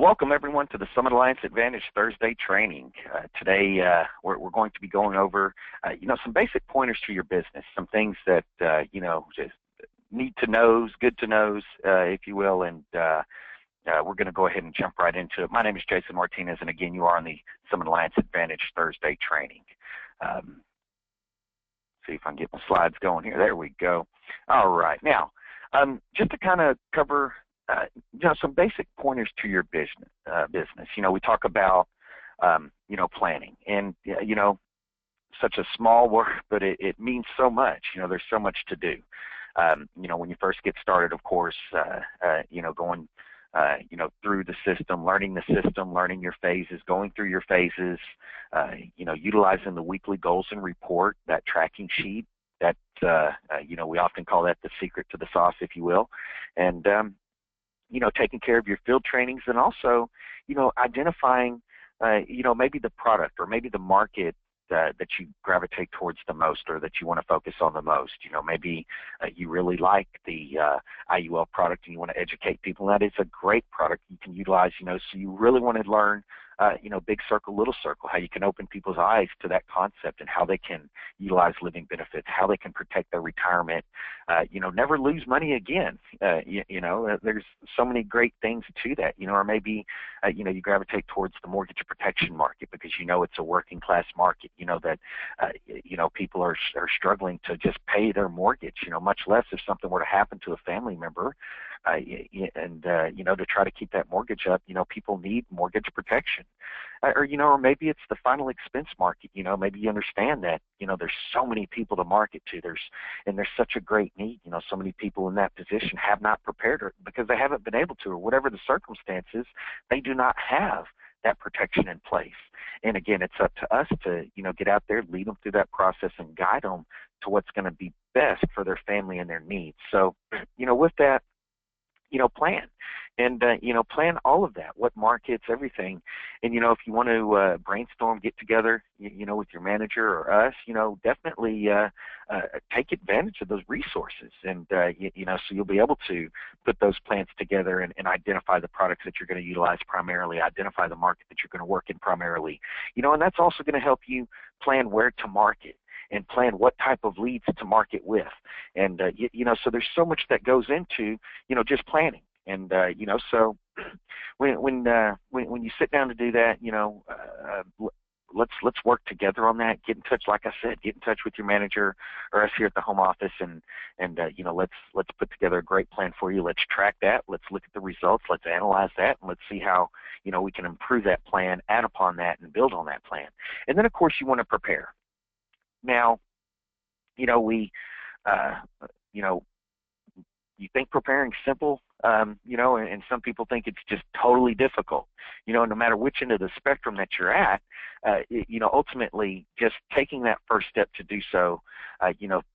welcome everyone to the Summit Alliance Advantage Thursday training. Today we're going to be going over, some basic pointers to your business, some things that, just need to knows, good to knows, if you will, and we're going to go ahead and jump right into it. My name is Jason Martinez, and again, you are on the Summit Alliance Advantage Thursday training. See if I can get my slides going here. There we go. All right. Now, just to kind of cover some basic pointers to your business. We talk about, planning, and, such a small word, but it means so much. There's so much to do. When you first get started, of course, going, through the system, learning your phases, going through your phases, utilizing the weekly goals and report, that tracking sheet, that, we often call that the secret to the sauce, if you will, and, taking care of your field trainings, and also, identifying, maybe the product or maybe the market that you gravitate towards the most, or that you want to focus on the most. Maybe you really like the IUL product and you want to educate people. That is a great product you can utilize, so you really want to learn, big circle, little circle, how you can open people's eyes to that concept and how they can utilize living benefits, how they can protect their retirement, never lose money again. There's so many great things to that, or maybe, you gravitate towards the mortgage protection market because it's a working class market, that, people are struggling to just pay their mortgage, much less if something were to happen to a family member, and to try to keep that mortgage up, people need mortgage protection. Or maybe it's the final expense market, maybe you understand that, there's so many people to market to, there's such a great need, so many people in that position have not prepared, or because they haven't been able to, or whatever the circumstances, they do not have that protection in place. And again, it's up to us to, get out there, lead them through that process and guide them to what's going to be best for their family and their needs. So, with that, plan. And, plan all of that, what markets, everything. And, if you want to brainstorm, get together, with your manager or us, definitely take advantage of those resources. And, so you'll be able to put those plans together and identify the products that you're going to utilize primarily, identify the market that you're going to work in primarily. And that's also going to help you plan where to market and plan what type of leads to market with. And, so there's so much that goes into, just planning. And, so when you sit down to do that, let's work together on that. Get in touch, like I said, get in touch with your manager or us here at the home office, and let's put together a great plan for you. Let's track that. Let's look at the results. Let's analyze that, and let's see how, we can improve that plan, add upon that, and build on that plan. And then, of course, you want to prepare. Now, you think preparing simple, and some people think it's just totally difficult. No matter which end of the spectrum that you're at, ultimately just taking that first step to do so,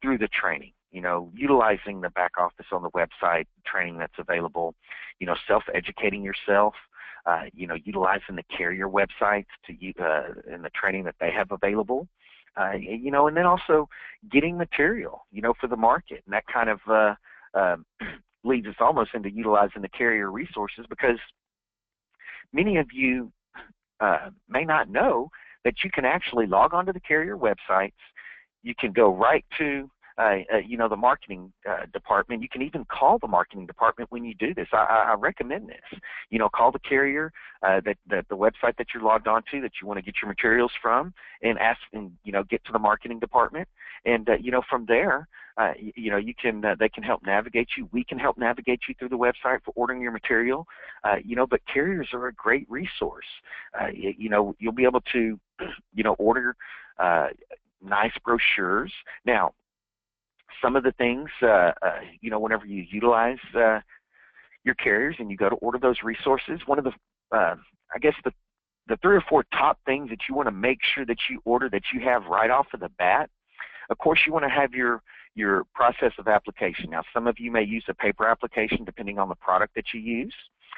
through the training, utilizing the back office on the website, training that's available, self-educating yourself, utilizing the carrier websites and the training that they have available. And then also getting material, for the market. And that kind of leads us almost into utilizing the carrier resources, because many of you may not know that you can actually log onto the carrier websites. You can go right to the marketing department. You can even call the marketing department when you do this. I recommend this. Call the carrier, that the website that you're logged onto, that you want to get your materials from, and ask, and get to the marketing department. And from there, you can they can help navigate you. We can help navigate you through the website for ordering your material. But carriers are a great resource. You'll be able to order nice brochures. Now, some of the things, whenever you utilize your carriers and you go to order those resources, one of the, the 3 or 4 top things that you want to make sure that you order, that you have right off of the bat, of course, you want to have your process of application. Now, some of you may use a paper application depending on the product that you use,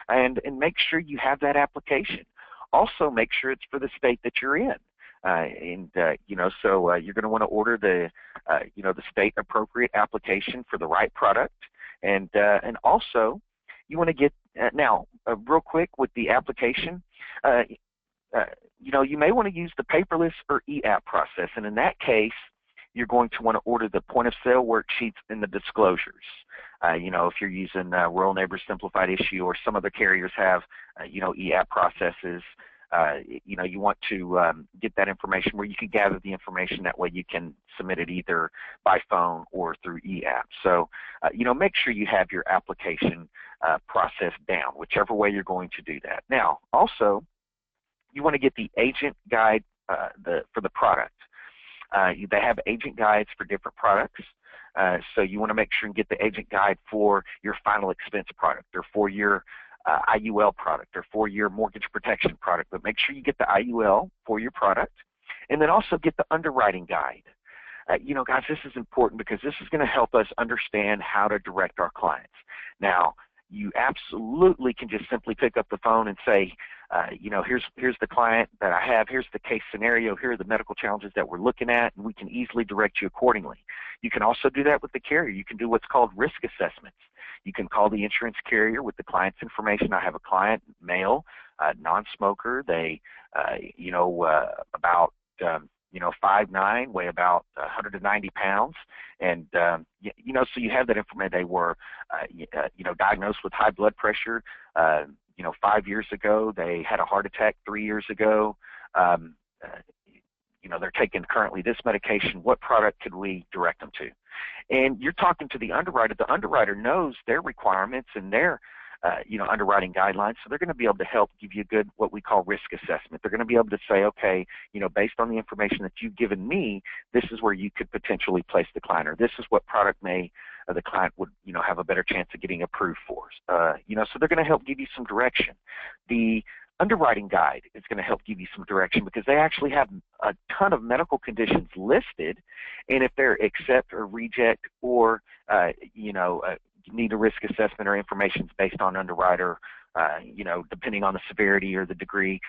and make sure you have that application. Also, make sure it's for the state that you're in. So you're going to want to order the state appropriate application for the right product, and also, you want to get, now, real quick with the application, you know, you may want to use the paperless or e-app process, and in that case, you're going to want to order the point of sale worksheets and the disclosures. You know, if you're using Rural Neighbors Simplified Issue, or some other carriers have, you know, e-app processes, you know, you want to get that information where you can gather the information. That way you can submit it either by phone or through e-app. So, you know, make sure you have your application process down, whichever way you're going to do that. Now, also, you want to get the agent guide for the product. They have agent guides for different products. So you want to make sure and get the agent guide for your final expense product, or for your IUL product, or for your mortgage protection product. But make sure you get the IUL for your product, and then also get the underwriting guide. You know, guys, this is important because this is going to help us understand how to direct our clients. Now, you absolutely can just simply pick up the phone and say, you know, here's the client that I have, here's the case scenario, here are the medical challenges that we're looking at, and we can easily direct you accordingly. You can also do that with the carrier. You can do what's called risk assessments. You can call the insurance carrier with the client's information. I have a client, male, non-smoker. They, you know, about, you know, 5'9", weigh about 190 pounds, and you know, so you have that information. They were, you know, diagnosed with high blood pressure, you know, 5 years ago. They had a heart attack 3 years ago. You know, they're taking currently this medication. What product could we direct them to? And you're talking to the underwriter. The underwriter knows their requirements and their you know, underwriting guidelines, so they're going to be able to help give you a good, what we call risk assessment. They're going to be able to say, okay, you know, based on the information that you've given me, this is where you could potentially place the client, or this is what product may the client would, you know, have a better chance of getting approved for. You know, so they're going to help give you some direction. The underwriting guide is going to help give you some direction because they actually have a ton of medical conditions listed, and if they're accept or reject, or you know, need a risk assessment or information based on underwriter, you know, depending on the severity or the degree,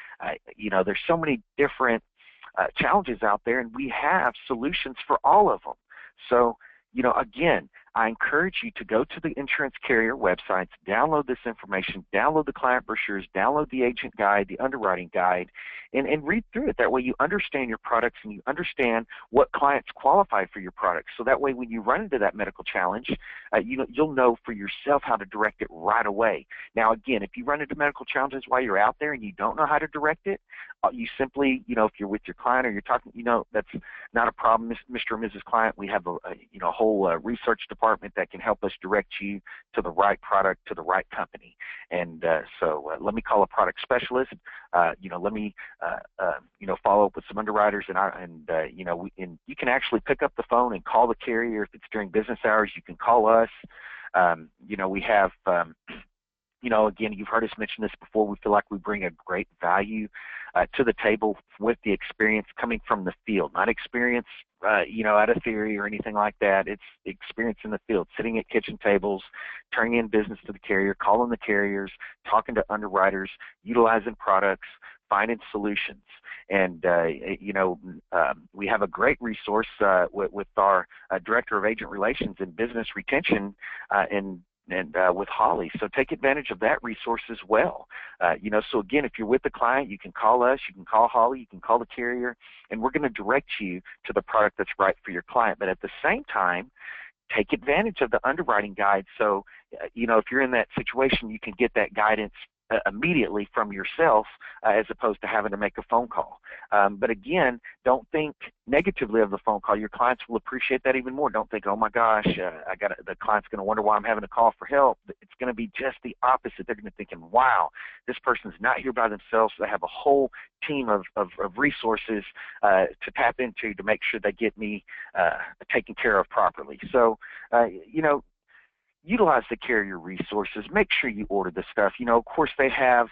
you know, there's so many different challenges out there, and we have solutions for all of them. So, you know, again, I encourage you to go to the insurance carrier websites, download this information, download the client brochures, download the agent guide, the underwriting guide, and read through it. That way you understand your products and you understand what clients qualify for your products. So that way when you run into that medical challenge, you'll know for yourself how to direct it right away. Now, again, if you run into medical challenges while you're out there and you don't know how to direct it, you simply, you know, if you're with your client or you're talking, you know, that's not a problem, Mr. or Mrs. Client. We have a you know, whole research department that can help us direct you to the right product, to the right company. And so let me call a product specialist. You know, let me you know, follow up with some underwriters, and you know, and you can actually pick up the phone and call the carrier. If it's during business hours, you can call us. You know, we have you know, again, you've heard us mention this before. We feel like we bring a great value to the table with the experience coming from the field, not experience, you know, out of theory or anything like that. It's experience in the field, sitting at kitchen tables, turning in business to the carrier, calling the carriers, talking to underwriters, utilizing products, finding solutions. And, you know, we have a great resource with our Director of Agent Relations and Business Retention and with Holly. So take advantage of that resource as well. You know, so again, if you're with the client, you can call us, you can call Holly, you can call the carrier, and we're going to direct you to the product that's right for your client. But at the same time, take advantage of the underwriting guide. So, you know, if you're in that situation, you can get that guidance immediately from yourself as opposed to having to make a phone call. But again, don't think negatively of the phone call. Your clients will appreciate that even more. Don't think, oh my gosh, the client's going to wonder why I'm having to call for help. It's going to be just the opposite. They're going to be thinking, wow, this person's not here by themselves. They have a whole team of resources to tap into to make sure they get me taken care of properly. So, you know, utilize the carrier resources. Make sure you order the stuff. You know, of course, they have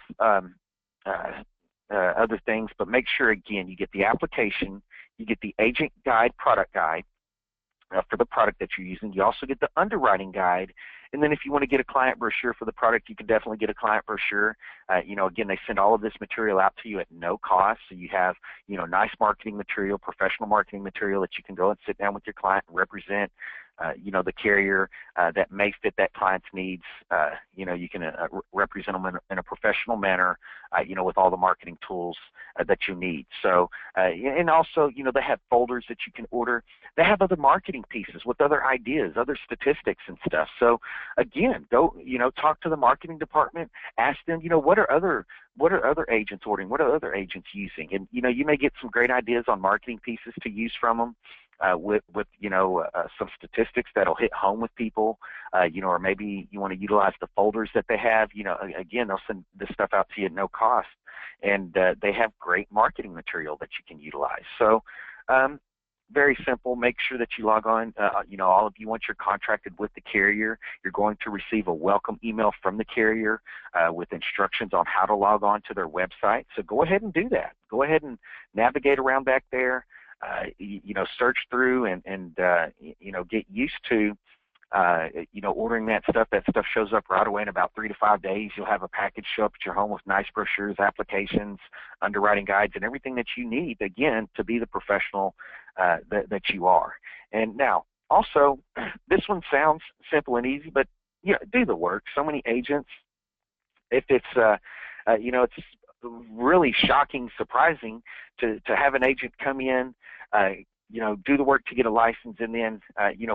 other things, but make sure, again, you get the application, you get the agent guide, product guide for the product that you're using. You also get the underwriting guide. And then if you want to get a client brochure for the product, you can definitely get a client brochure. You know, again, they send all of this material out to you at no cost. So you have, you know, nice marketing material, professional marketing material that you can go and sit down with your client and represent the carrier that may fit that client's needs. You can represent them in a professional manner, with all the marketing tools that you need. So, and also, they have folders that you can order. They have other marketing pieces with other ideas, other statistics and stuff. So, again, go, talk to the marketing department. Ask them, what are other agents ordering? What are other agents using? And, you may get some great ideas on marketing pieces to use from them. With some statistics that'll hit home with people, or maybe you want to utilize the folders that they have. Again, they'll send this stuff out to you at no cost, and they have great marketing material that you can utilize. So, very simple. Make sure that you log on. All of you, once you're contracted with the carrier, you're going to receive a welcome email from the carrier with instructions on how to log on to their website. So go ahead and do that. Go ahead and navigate around back there. Search through and get used to, ordering that stuff. That stuff shows up right away in about 3 to 5 days. You'll have a package show up at your home with nice brochures, applications, underwriting guides, and everything that you need, again, to be the professional that you are. And now, also, this one sounds simple and easy, but, do the work. So many agents, if it's, it's really shocking, surprising to have an agent come in, do the work to get a license, and then,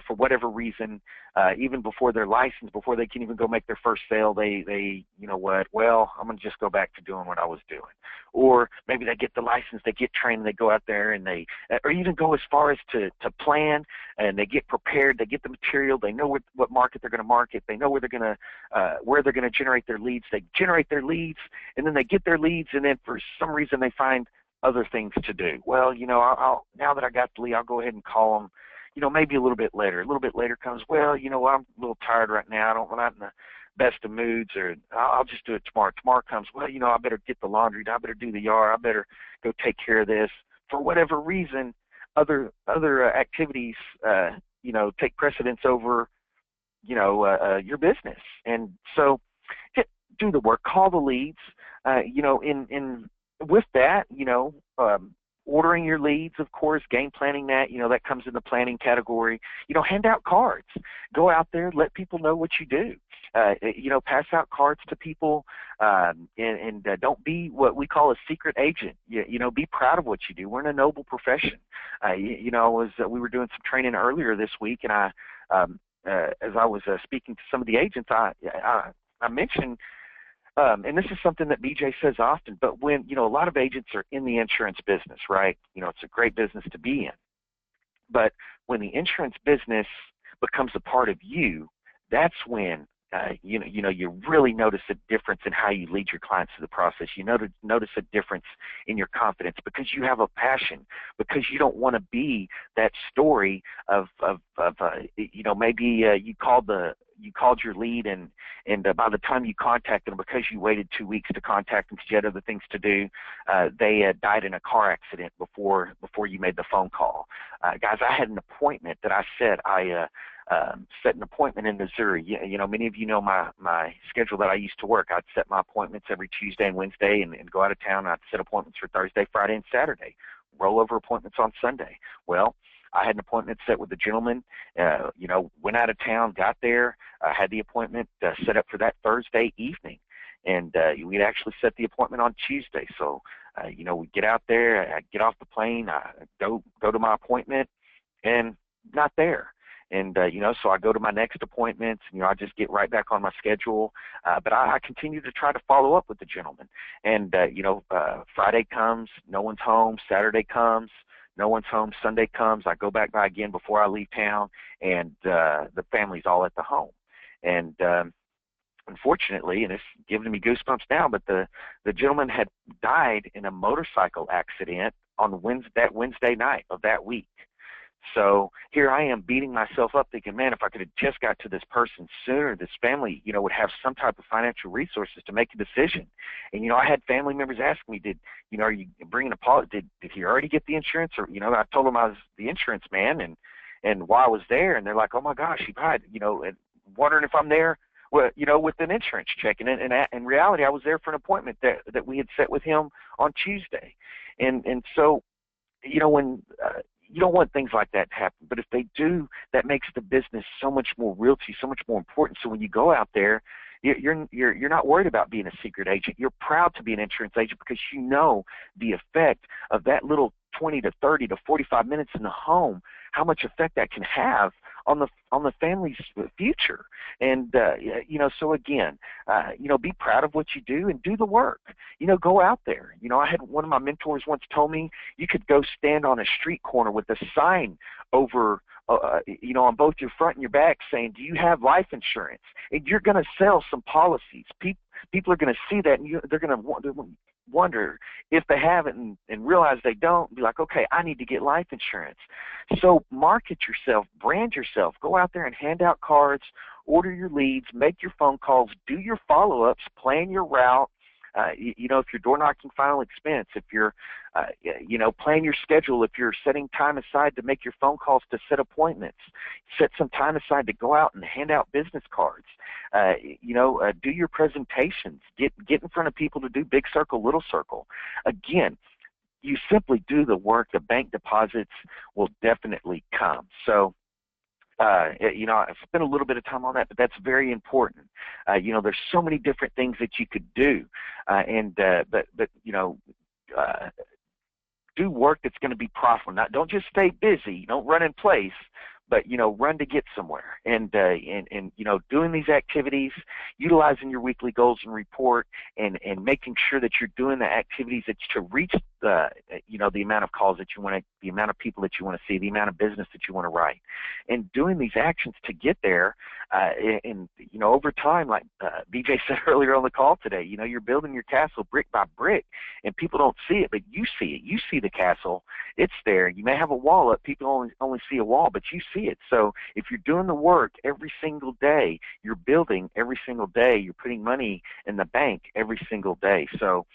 for whatever reason, even before they're licensed, before they can even go make their first sale, they well, I'm going to just go back to doing what I was doing. Or maybe they get the license, they get trained, and they go out there and or even go as far as to plan, and they get prepared, they get the material, they know what market they're going to market, they know where they're going to generate their leads, they generate their leads, and then they get their leads, and then for some reason they find other things to do. Well, I'll now that I got the lead, I'll go ahead and call them, maybe a little bit later. A little bit later comes, well, I'm a little tired right now. I'm not in the best of moods, or I'll just do it tomorrow. Tomorrow comes, well, I better get the laundry, I better do the yard, I better go take care of this. For whatever reason, other activities, take precedence over, your business. And so do the work, call the leads, with that, ordering your leads, of course, game planning that, that comes in the planning category. Hand out cards. Go out there, let people know what you do. Pass out cards to people, and don't be what we call a secret agent. Be proud of what you do. We're in a noble profession. We were doing some training earlier this week, and as I was speaking to some of the agents, I mentioned, and this is something that BJ says often, but when, a lot of agents are in the insurance business, right? It's a great business to be in. But when the insurance business becomes a part of you, that's when, you really notice a difference in how you lead your clients through the process. You notice a difference in your confidence because you have a passion, because you don't want to be that story of maybe you called your lead and by the time you contacted them, because you waited 2 weeks to contact them because you had other things to do, they died in a car accident before you made the phone call. Guys, I had an appointment that I said set an appointment in Missouri. Many of you know my schedule that I used to work. I'd set my appointments every Tuesday and Wednesday and go out of town. I'd set appointments for Thursday, Friday, and Saturday. Rollover appointments on Sunday. Well, I had an appointment set with a gentleman, went out of town, got there, had the appointment set up for that Thursday evening. And we'd actually set the appointment on Tuesday. So, we get out there, I get off the plane, I go to my appointment, and not there. And, so I go to my next appointments, I just get right back on my schedule. But I continue to try to follow up with the gentleman. And, Friday comes, no one's home. Saturday comes, no one's home. Sunday comes, I go back by again before I leave town, and the family's all at the home. And unfortunately, and it's giving me goosebumps now, but the gentleman had died in a motorcycle accident on that Wednesday night of that week. So here I am beating myself up thinking, man, if I could have just got to this person sooner, this family, would have some type of financial resources to make a decision. And, I had family members ask me, are you bringing a policy? Did he already get the insurance? Or, I told them I was the insurance man and while I was there, and they're like, oh my gosh, he died, and wondering if I'm there, with an insurance check. And in reality, I was there for an appointment that we had set with him on Tuesday. And so, when, you don't want things like that to happen. But if they do, that makes the business so much more real to you, so much more important. So when you go out there, you're not worried about being a secret agent. You're proud to be an insurance agent because you know the effect of that little 20 to 30 to 45 minutes in the home, how much effect that can have on the family's future. And so again, be proud of what you do and do the work. Go out there. I had one of my mentors once told me you could go stand on a street corner with a sign over on both your front and your back saying, do you have life insurance? And you're going to sell some policies. People are going to see that, and they're going to wonder if they have it and realize they don't, be like, okay, I need to get life insurance. So market yourself, brand yourself, go out there and hand out cards, order your leads, make your phone calls, do your follow-ups, plan your route. If you're door knocking, final expense, if you're, plan your schedule, if you're setting time aside to make your phone calls to set appointments, set some time aside to go out and hand out business cards, do your presentations, get in front of people to do big circle, little circle. Again, you simply do the work, the bank deposits will definitely come. So, I spent a little bit of time on that, but that's very important. There's so many different things that you could do, do work that's going to be profitable. Don't just stay busy. Don't run in place, but run to get somewhere. And doing these activities, utilizing your weekly goals and report, and making sure that you're doing the activities that to reach the amount of calls that you want to, the amount of people that you want to see, the amount of business that you want to write, and doing these actions to get there. Over time, like BJ said earlier on the call today, you're building your castle brick by brick, and people don't see it, but you see it. You see the castle. It's there. You may have a wall up. People only see a wall, but you see it. So if you're doing the work every single day, you're building every single day, you're putting money in the bank every single day. So,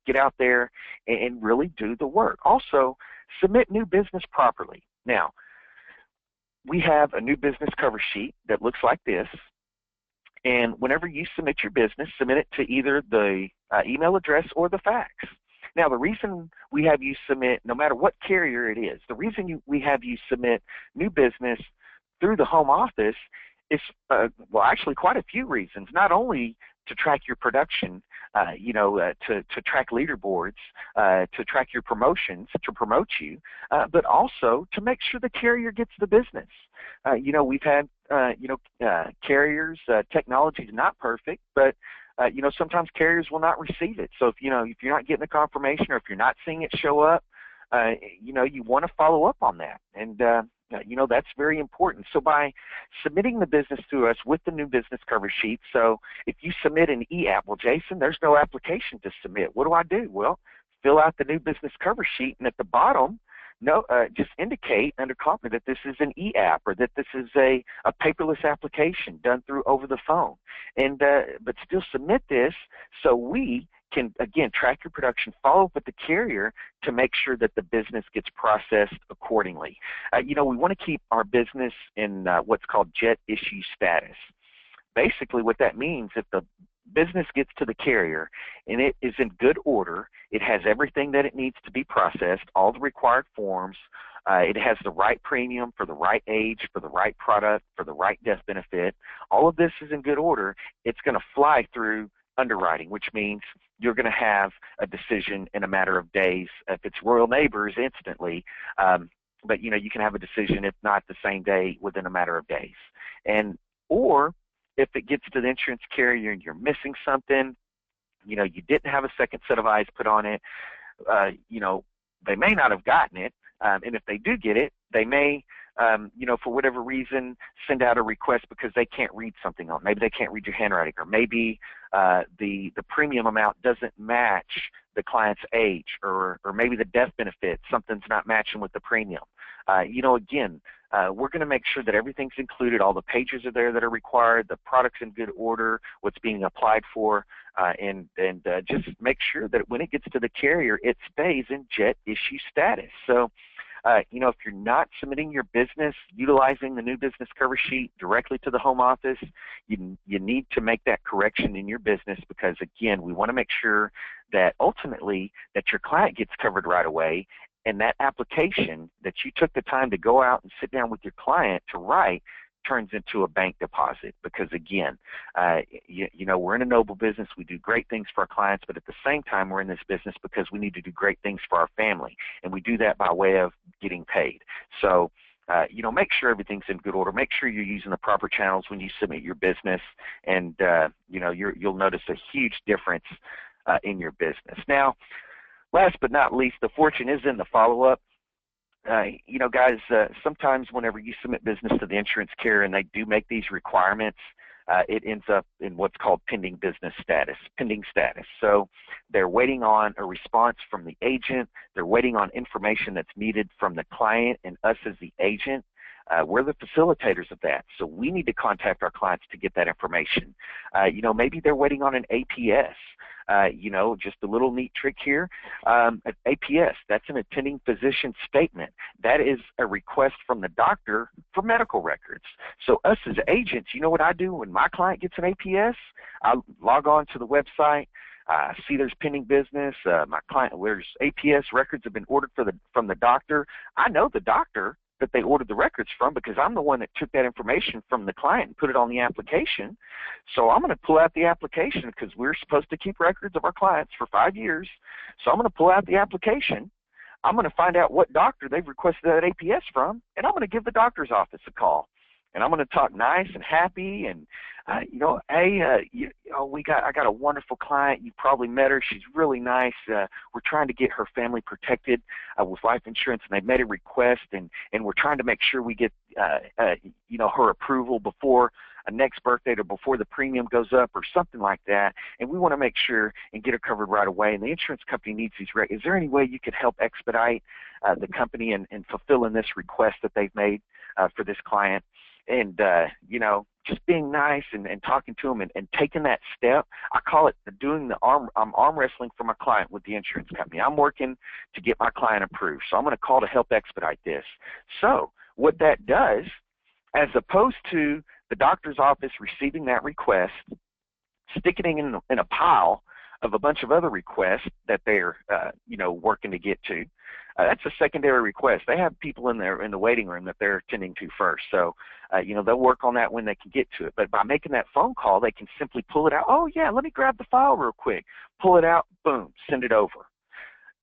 get out there and really do the work. Also, submit new business properly. Now, we have a new business cover sheet that looks like this. And whenever you submit your business, submit it to either the email address or the fax. Now, the reason we have you submit, no matter what carrier it is, the reason we have you submit new business through the home office is, actually quite a few reasons. Not only to track your production, to track leaderboards, to track your promotions, to promote you, but also to make sure the carrier gets the business. We've had, carriers, technology is not perfect, but sometimes carriers will not receive it. So if you're not getting a confirmation or if you're not seeing it show up, you want to follow up on that. And, that's very important. So by submitting the business to us with the new business cover sheet, so if you submit an e-app, well, Jason, there's no application to submit. What do I do? Well, fill out the new business cover sheet, and at the bottom, just indicate under copy that this is an e-app or that this is a paperless application done through over the phone. And but still submit this so we can, again, track your production, follow up with the carrier to make sure that the business gets processed accordingly. We want to keep our business in what's called jet issue status. Basically, what that means, if the business gets to the carrier and it is in good order, it has everything that it needs to be processed, all the required forms, it has the right premium for the right age, for the right product, for the right death benefit, all of this is in good order, it's going to fly through underwriting, which means you're going to have a decision in a matter of days. If it's Royal Neighbors, instantly, but you can have a decision, if not the same day, within a matter of days. Or if it gets to the insurance carrier and you're missing something, you didn't have a second set of eyes put on it, they may not have gotten it, and if they do get it, they may, for whatever reason, send out a request because they can't read something on it. Maybe they can't read your handwriting, or maybe the premium amount doesn't match the client's age, or maybe the death benefit, something's not matching with the premium. Again, we're going to make sure that everything's included, all the pages are there that are required, the product's in good order, what's being applied for, and just make sure that when it gets to the carrier, it stays in jet issue status. So, if you're not submitting your business utilizing the new business cover sheet directly to the home office, you need to make that correction in your business, because, again, we want to make sure that ultimately that your client gets covered right away, and that application that you took the time to go out and sit down with your client to write turns into a bank deposit. Because again, you know, we're in a noble business. We do great things for our clients, but at the same time, we're in this business because we need to do great things for our family, and we do that by way of getting paid. So you know, make sure everything's in good order. Make sure you're using the proper channels when you submit your business, and you know, you'll notice a huge difference in your business. Now, last but not least, the fortune is in the follow-up. You know, guys, sometimes whenever you submit business to the insurance carrier and they do make these requirements, it ends up in what's called pending business status, pending status. So they're waiting on a response from the agent. They're waiting on information that's needed from the client and us as the agent. We're the facilitators of that, so we need to contact our clients to get that information. You know, maybe they're waiting on an APS. You know, just a little neat trick here. An APS, that's an attending physician statement. That is a request from the doctor for medical records. So us as agents, you know what I do when my client gets an APS? I log on to the website. I see there's pending business. My client, there's APS records have been ordered from the doctor. I know the doctor that they ordered the records from because I'm the one that took that information from the client and put it on the application. So I'm going to pull out the application because we're supposed to keep records of our clients for 5 years. So I'm going to pull out the application. I'm going to find out what doctor they've requested that APS from, and I'm going to give the doctor's office a call. And I'm going to talk nice and happy, and you know, hey, I got a wonderful client. You probably met her. She's really nice. We're trying to get her family protected with life insurance, and they've made a request, and we're trying to make sure we get you know, her approval before a next birthday or before the premium goes up or something like that. And we want to make sure and get her covered right away. And the insurance company needs these. Is there any way you could help expedite the company and fulfilling this request that they've made for this client? And, you know, just being nice and talking to them and taking that step. I call it doing I'm arm wrestling for my client with the insurance company. I'm working to get my client approved. So I'm going to call to help expedite this. So what that does, as opposed to the doctor's office receiving that request, sticking it in a pile of a bunch of other requests that they're, you know, working to get to, that's a secondary request. They have people in there in the waiting room that they're attending to first. So, you know, they'll work on that when they can get to it. But by making that phone call, they can simply pull it out. Oh, yeah, let me grab the file real quick. Pull it out, boom, send it over.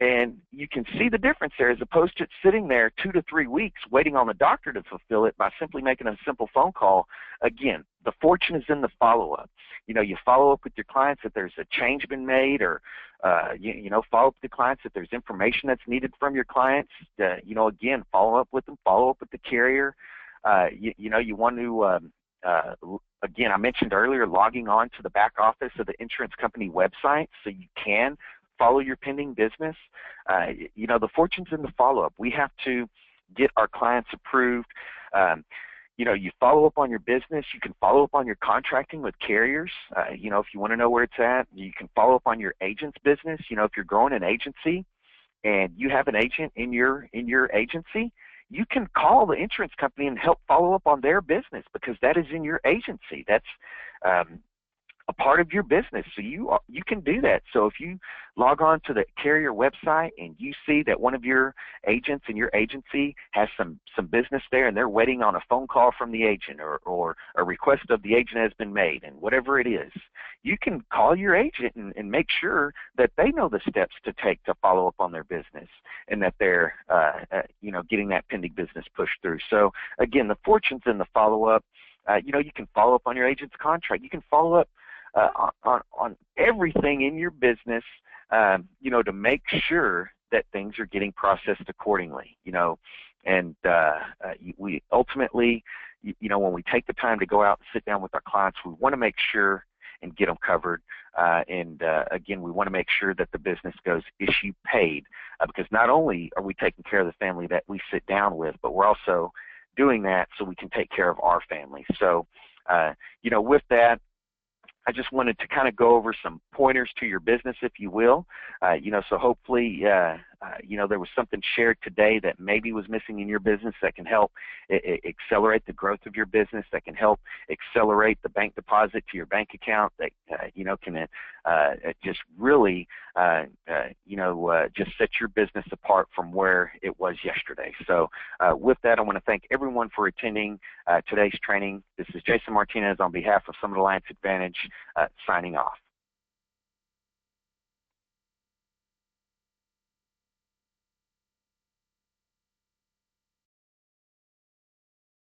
And you can see the difference there as opposed to it sitting there 2 to 3 weeks waiting on the doctor to fulfill it by simply making a simple phone call. Again, the fortune is in the follow-up. You know, you follow up with your clients if there's a change been made, or, you know, follow up with the clients if there's information that's needed from your clients. You know, again, follow up with them, follow up with the carrier. You know, you want to, again, I mentioned earlier, logging on to the back office of the insurance company website so you can follow your pending business. You know, the fortune's in the follow-up. We have to get our clients approved. You know, you follow up on your business. You can follow up on your contracting with carriers. You know, if you want to know where it's at, you can follow up on your agent's business. You know, if you're growing an agency and you have an agent in your agency, you can call the insurance company and help follow up on their business because that is in your agency. That's a part of your business, so you can do that. So if you log on to the carrier website and you see that one of your agents in your agency has some business there and they're waiting on a phone call from the agent, or a request of the agent has been made, and whatever it is, you can call your agent and make sure that they know the steps to take to follow up on their business and that they're you know, getting that pending business pushed through. So again, the fortune's in the follow-up. You know, you can follow up on your agent's contract. You can follow up on everything in your business, you know, to make sure that things are getting processed accordingly, you know. And we ultimately, you know, when we take the time to go out and sit down with our clients, we want to make sure and get them covered. And again, we want to make sure that the business goes issue paid, because not only are we taking care of the family that we sit down with, but we're also doing that so we can take care of our family. So, you know, with that, I just wanted to kind of go over some pointers to your business, if you will. You know, so hopefully you know, there was something shared today that maybe was missing in your business that can help accelerate the growth of your business, that can help accelerate the bank deposit to your bank account, that you know, can just really you know, just set your business apart from where it was yesterday. So with that, I want to thank everyone for attending today's training. This is Jason Martinez on behalf of Summit Alliance Advantage signing off.